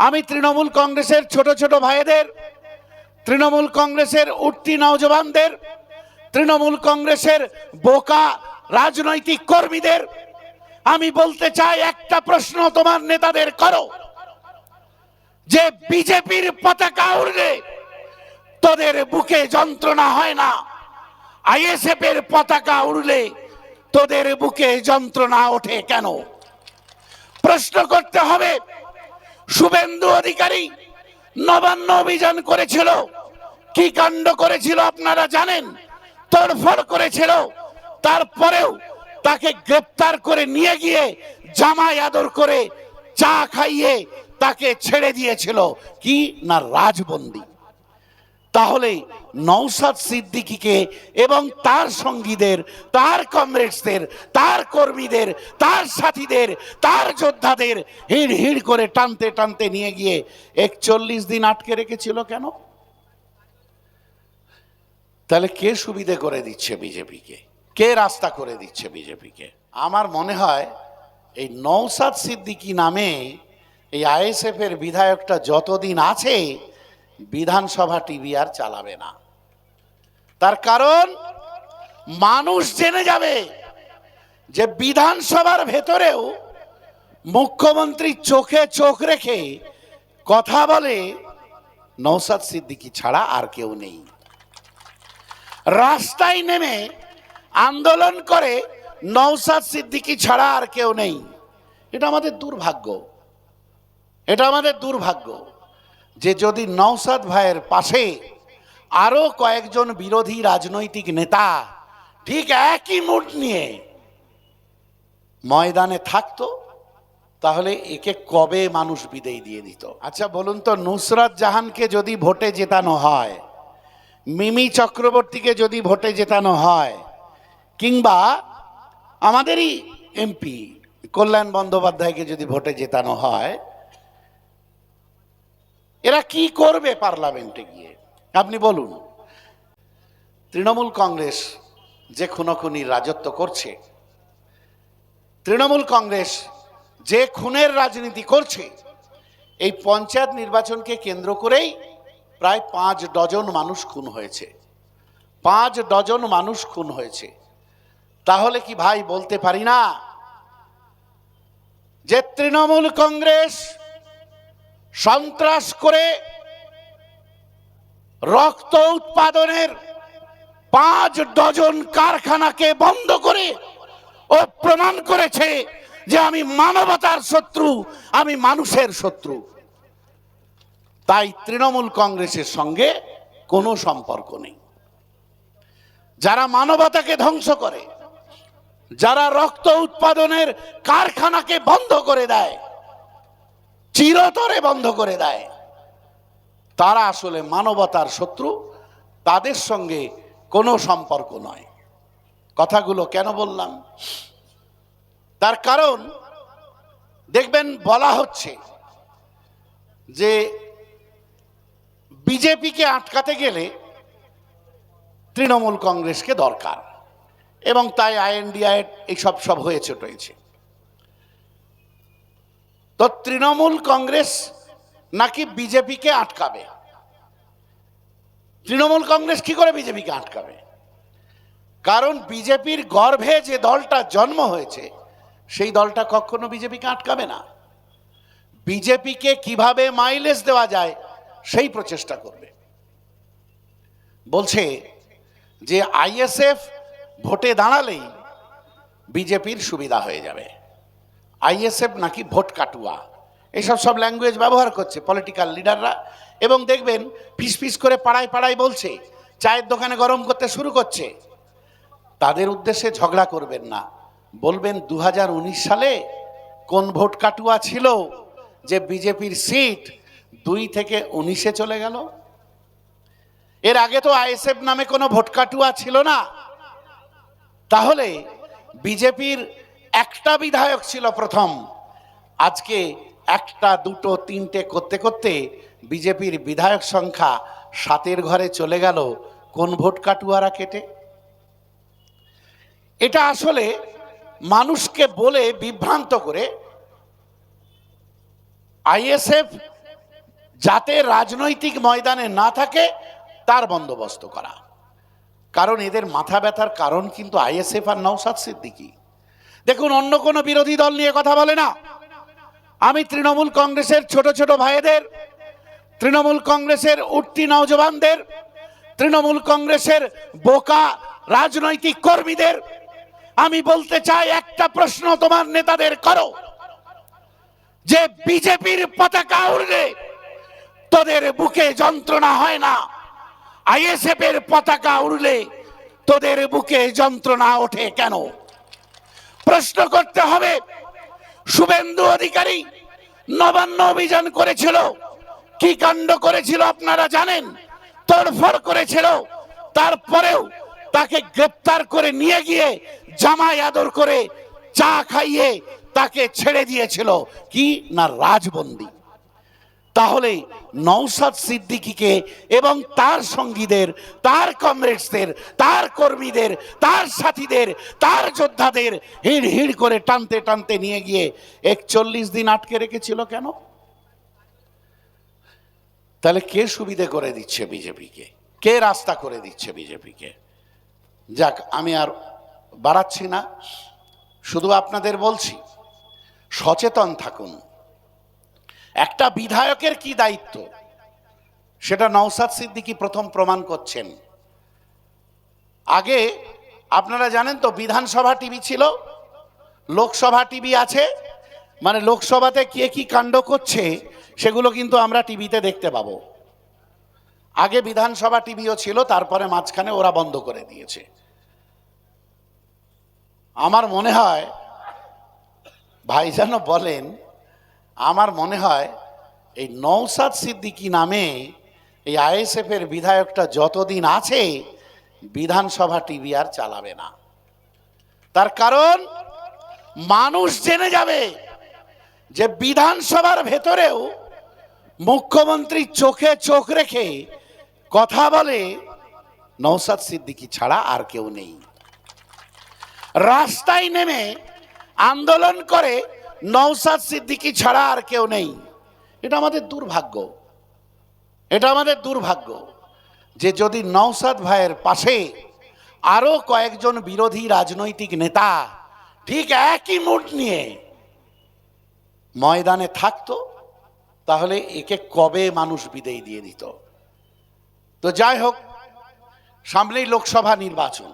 আমি তৃণমূল কংগ্রেসের ছোট ছোট ভাইদের, তৃণমূল কংগ্রেসের উঠতি নওজওয়ানদের, তৃণমূল কংগ্রেসের বোকা রাজনৈতিক কর্মীদের আমি বলতে চাই, একটা প্রশ্ন তোমার নেতাদের করো যে বিজেপির পতাকা উড়লে তোদের বুকে যন্ত্রণা হয় না, আইএসএফ এর পতাকা উড়লে তোদের বুকে যন্ত্রণা ওঠে কেন? প্রশ্ন করতে হবে। শুভেন্দু অধিকারী নবান্ন অভিযান করেছিল, কি কাণ্ড করেছিল আপনারা জানেন। তোড়ফোড় করেছিল, তারপরেও তাকে গ্রেপ্তার করে নিয়ে গিয়ে জামাই আদর করে চা খাইয়ে তাকে ছেড়ে দিয়েছিল, কি না রাজবন্দী। তাহলে নওশাদ সিদ্দিকীকে এবং তার সঙ্গীদের, তার কমরেডসদের, তার কর্মীদের, তার সাথীদের, তার যোদ্ধাদের হিড় হিড় করে টানতে টানতে নিয়ে গিয়ে 41 দিন আটকে রেখেছিল কেন? তাহলে কে সুবিধে করে দিচ্ছে বিজেপিকে? কে রাস্তা করে দিচ্ছে বিজেপিকে? আমার মনে হয় এই নওশাদ সিদ্দিকী নামে এই আইএসএফ এর বিধায়কটা যতদিন আছে বিধানসভা টিভি আর চালাবে না। তার কারণ মানুষ জেনে যাবে যে বিধানসভার ভেতরেও মুখ্যমন্ত্রী চোখে চোখ রেখে কথা বলে নওশাদ সিদ্দিকী ছাড়া আর কেউ নেই। রাস্তায় নেমে আন্দোলন করে নওশাদ সিদ্দিকী ছাড়া আর কেউ নেই। এটা আমাদের দুর্ভাগ্য, এটা আমাদের দুর্ভাগ্য যে যদি নওশাদ ভাইয়ের পাশে আরো কয়েকজন বিরোধী রাজনৈতিক নেতা ঠিক একই মুড নিয়ে ময়দানে থাকতো, তাহলে একে কবে মানুষ বিদায় দিয়ে দিত। আচ্ছা বলুন তো, নুসরাত জাহানকে যদি ভোটে জেতানো হয়, মিমি চক্রবর্তীকে যদি ভোটে জেতানো হয়, কিংবা আমাদেরই এমপি কল্যাণ বন্দ্যোপাধ্যায়কে যদি ভোটে জেতানো হয়, এরা কি করবে পার্লামেন্টে গিয়ে? আপনি বলুন। তৃণমূল কংগ্রেস যে খুনোখুনির রাজত্ব করছে, তৃণমূল কংগ্রেস যে খুনের রাজনীতি করছে, এই পঞ্চায়েত নির্বাচনকে কেন্দ্র করেই প্রায় 5 ডজন মানুষ খুন হয়েছে। 5 ডজন মানুষ খুন হয়েছে। তাহলে কি ভাই বলতে পারি না যে তৃণমূল কংগ্রেস সন্ত্রাস করে রক্ত উৎপাদনের 5 ডজন কারখানাকে বন্ধ করে ও প্রমাণ করেছে যে আমি মানবতার শত্রু, আমি মানুষের শত্রু। তাই তৃণমূল কংগ্রেসের সঙ্গে কোনো সম্পর্ক নেই। যারা মানবতাকে ধ্বংস করে, যারা রক্ত উৎপাদনের কারখানাকে বন্ধ করে দেয়, চিরতরে বন্ধ করে দেয়, তারা আসলে মানবতার শত্রু, তাদের সঙ্গে কোনো সম্পর্ক নয়। কথাগুলো কেন বললাম? তার কারণ দেখবেন বলা হচ্ছে যে বিজেপিকে আটকাতে গেলে তৃণমূল কংগ্রেসকে দরকার, এবং তাই আইএনডিআই এইসব সব হয়েছে টয়েছে। তো তৃণমূল কংগ্রেস নাকি বিজেপিকে আটকাবে। তৃণমূল কংগ্রেস কি করে বিজেপিকে আটকাবে? কারণ বিজেপির গর্ভে যে দলটা জন্ম হয়েছে, সেই দলটা কখনো বিজেপিকে আটকাবে না। বিজেপিকে কিভাবে মাইলেজ দেওয়া যায় সেই প্রচেষ্টা করবে। বলছে যে আইএসএফ ভোটে দাঁড়ালেই বিজেপির সুবিধা হয়ে যাবে। আইএসএফ নাকি ভোট কাটুয়া, এইসব সব ল্যাঙ্গুয়েজ ব্যবহার করছে পলিটিক্যাল লিডাররা। এবং দেখবেন ফিস ফিস করে পাড়ায় পাড়ায় বলছে, চায়ের দোকানে গরম করতে শুরু করছে। তাদের উদ্দেশ্যে ঝগড়া করবেন না, বলবেন 2019 সালে কোন ভোট কাটুয়া ছিল যে বিজেপির সিট 2 থেকে 19-এ চলে গেল। এর আগে তো আইএসএফ নামে কোনো ভোট কাটুয়া ছিল না। তাহলে বিজেপির একটা বিধায়ক ছিল প্রথম, আজকে 1, 2, 3টে করতে করতে বিজেপির বিধায়ক সংখ্যা 7-এর ঘরে চলে গেল কোন ভোট কাটুয়ারা কেটে। এটা আসলে মানুষকে বলে বিভ্রান্ত করে আইএসএফ যাতে রাজনৈতিক ময়দানে না থাকে তার বন্দোবস্ত করা। কারণ এদের মাথা ব্যথার কারণ কিন্তু আইএসএফ আর নওশাদ সিদ্দিকী। দেখুন, অন্য কোনো বিরোধী দল নিয়ে কথা বলে না। আমি তৃণমূল কংগ্রেসের ছোট ছোট ভাইদের, তৃণমূল কংগ্রেসের উঠতি নওজওয়ানদের, তৃণমূল কংগ্রেসের বোকা রাজনৈতিক কর্মীদের আমি বলতে চাই, একটা প্রশ্ন তোমার নেতাদের করো যে বিজেপির পতাকা উড়লে তোদের বুকে যন্ত্রণা হয় না, আইএসএফ এর পতাকা উড়লে তোদের বুকে যন্ত্রণা ওঠে কেন? প্রশ্ন করতে হবে। শুভেন্দু অধিকারী নবান্ন অভিযান করেছিল, কি কাণ্ড করেছিল আপনারা জানেন? তোড়ফড় করেছিল, তারপরেও তাকে গ্রেপ্তার করে নিয়ে গিয়ে জামাই আদর করে চা খাইয়ে তাকে ছেড়ে দিয়েছিল, কি না রাজবন্দী। তাহলে নওশাদ সিদ্দিকীকে এবং তার সঙ্গীদের, তার কমরেডসদের, তার কর্মীদের, তার সাথীদের, তার যোদ্ধাদের হিড় হিড় করে টানতে টানতে নিয়ে গিয়ে 41 দিন আটকে রেখেছিল কেন? তাহলে কে সুবিধে করে দিচ্ছে বিজেপিকে? কে রাস্তা করে দিচ্ছে বিজেপিকে? যাক, আমি আর বাড়াচ্ছি না, শুধু আপনাদের বলছি সচেতন থাকুন। একটা বিধায়কের কি দায়িত্ব সেটা নওশাদ সিদ্দিকী প্রথম প্রমাণ করছেন। আগে আপনারা জানেন তো, বিধানসভা টিভি ছিল, লোকসভা টিভি আছে, মানে লোকসভাতে কে কি কাণ্ড করছে সেগুলো কিন্তু আমরা টিভিতে দেখতে পাবো। আগে বিধানসভা টিভিও ছিল, তারপরে মাঝখানে ওরা বন্ধ করে দিয়েছে। আমার মনে হয় ভাইজানও বলেন, আমার মনে হয় এই নওশাদ সিদ্দিকী নামে এই আইএসএফ এর বিধায়কটা যতদিন আছে বিধানসভা টিভি আর চালাবে না। তার কারণ মানুষ জেনে যাবে যে বিধানসভার ভেতরেও মুখ্যমন্ত্রী চোখে চোখ রেখে কথা বলে নওশাদ সিদ্দিকী ছাড়া আর কেউ নেই। রাস্তায় নেমে আন্দোলন করে নওশাদ সিদ্দিকী ছাড়া আর কেউ নেই। এটা আমাদের দুর্ভাগ্য, এটা আমাদের দুর্ভাগ্য যে যদি নওশাদ ভাইয়ের পাশে আরো কয়েকজন বিরোধী রাজনৈতিক নেতা ঠিক একই মুড নিয়ে ময়দানে থাকতো, তাহলে একে কবে মানুষ বিদায় দিয়ে দিত। তো যাই হোক, সামনেই লোকসভা নির্বাচন।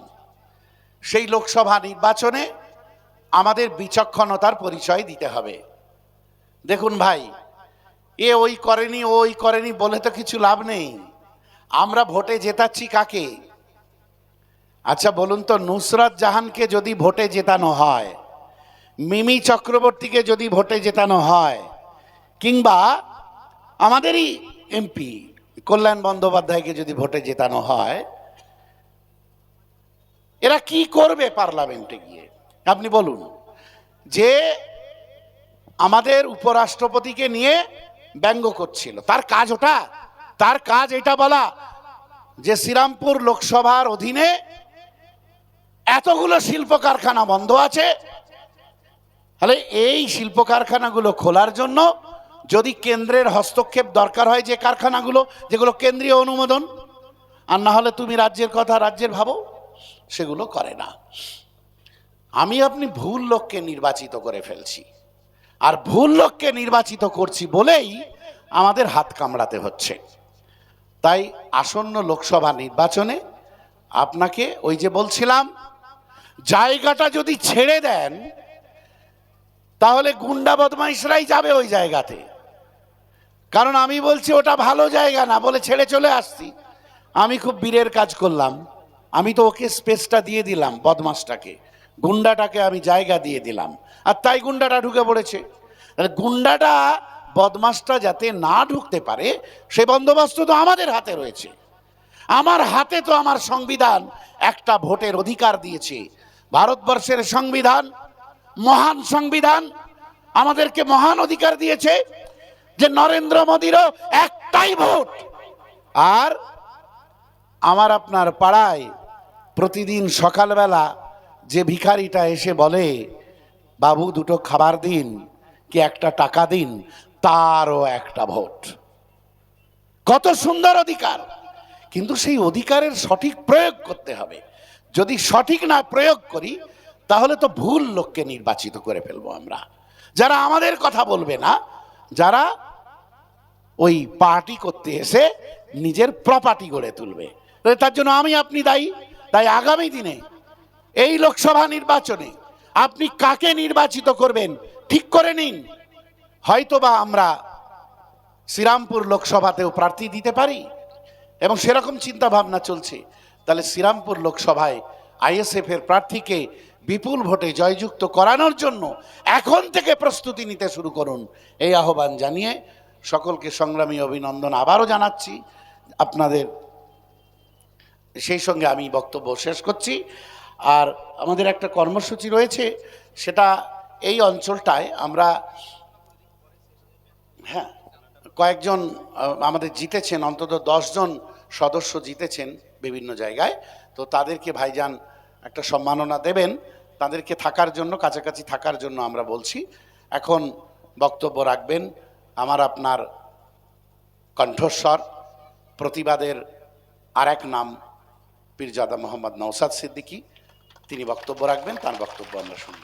সেই লোকসভা নির্বাচনে আমাদের বিচক্ষণতার পরিচয় দিতে হবে। দেখুন ভাই, এ ওই করেনি ওই করেনি বলে তো কিছু লাভ নেই। আমরা ভোটে জেতাচ্ছি কাকে? আচ্ছা বলুন তো, নুসরাত জাহানকে যদি ভোটে জেতানো হয়, মিমি চক্রবর্তীকে যদি ভোটে জেতানো হয়, কিংবা আমাদেরই এমপি কল্যাণ বন্দ্যোপাধ্যায়কে যদি ভোটে জেতানো হয়, এরা কি করবে পার্লামেন্টে গিয়ে? আপনি বলুন। যে আমাদের উপরাষ্ট্রপতিকে নিয়ে ব্যঙ্গ করছিল, তার কাজ ওটা? তার কাজ এটা বলা যে শ্রীরামপুর লোকসভার অধীনে এতগুলো শিল্প কারখানা বন্ধ আছে, তাহলে এই শিল্প কারখানাগুলো খোলার জন্য যদি কেন্দ্রের হস্তক্ষেপ দরকার হয়, যে কারখানাগুলো যেগুলো কেন্দ্রীয় অনুমোদন, আর না হলে তুমি রাজ্যের কথা রাজ্যের ভাবো, সেগুলো করে না। আমি আপনি ভুল লোককে নির্বাচিত করে ফেলছি, আর ভুল লোককে নির্বাচিত করছি বলেই আমাদের হাত কামড়াতে হচ্ছে। তাই আসন্ন লোকসভা নির্বাচনে আপনাকে ওই যে বলছিলাম, জায়গাটা যদি ছেড়ে দেন তাহলে গুন্ডা বদমাইশরাই যাবে ওই জায়গাতে। কারণ আমি বলছি ওটা ভালো জায়গা না বলে ছেড়ে চলে আসছি। আমি খুব বীরের কাজ করলাম, আমি তো ওকে স্পেসটা দিয়ে দিলাম, বদমাসটাকে, গুন্ডাটাকে আমি জায়গা দিয়ে দিলাম, আর তাই গুন্ডাটা ঢুকে পড়েছে। গুন্ডাটা বদমাসটা যাতে না ঢুকতে পারে সে বন্দোবস্ত তো আমাদের হাতে রয়েছে। আমার হাতে তো আমার সংবিধান একটা ভোটের অধিকার দিয়েছে। ভারতবর্ষের সংবিধান, মহান সংবিধান, আমাদেরকে মহান অধিকার দিয়েছে যে নরেন্দ্র মোদীরও একটাই ভোট। আর আমার আপনার পাড়ায় প্রতিদিন সকালবেলা যে ভিখারিটা এসে বলে বাবু দুটো খাবার দিন কি একটা টাকা দিন, তারও একটা ভোট। কত সুন্দর অধিকার, কিন্তু সেই অধিকারের সঠিক প্রয়োগ করতে হবে। যদি সঠিক না প্রয়োগ করি তাহলে তো ভুল লোককে নির্বাচিত করে ফেলবো আমরা, যারা আমাদের কথা বলবে না, যারা ওই পার্টি করতে এসে নিজের প্রপার্টি গড়ে তুলবে। তার জন্য আমি আপনি দায়ী। তাই আগামী দিনে এই লোকসভা নির্বাচনে আপনি কাকে নির্বাচিত করবেন ঠিক করে নিন। হয়তোবা আমরা শ্রীরামপুর লোকসভাতেও প্রার্থী দিতে পারি এবং সেরকম চিন্তা ভাবনা চলছে। তাহলে শ্রীরামপুর লোকসভায় আইএসএফ এর প্রার্থীকে বিপুল ভোটে জয়যুক্ত করানোর জন্য এখন থেকে প্রস্তুতি নিতে শুরু করুন, এই আহ্বান জানিয়ে সকলকে সংগ্রামী অভিনন্দন আবারও জানাচ্ছি আপনাদের। সেই সঙ্গে আমি বক্তব্য শেষ করছি। আর আমাদের একটা কর্মসূচি রয়েছে, সেটা এই অঞ্চলটায় আমরা কয়েকজন আমাদের জিতেছেন, অন্তত 10 জন সদস্য জিতেছেন বিভিন্ন জায়গায়। তো তাদেরকে ভাইজান একটা সম্মাননা দেবেন, তাদেরকে থাকার জন্য, কাছাকাছি থাকার জন্য আমরা বলছি। এখন বক্তব্য রাখবেন আমার আপনার কণ্ঠস্বর, প্রতিবাদের আর এক নাম পীরজাদা মোহাম্মদ নওশাদ সিদ্দিকী। তিনি বক্তব্য রাখবেন, তার বক্তব্য আমরা শুনব।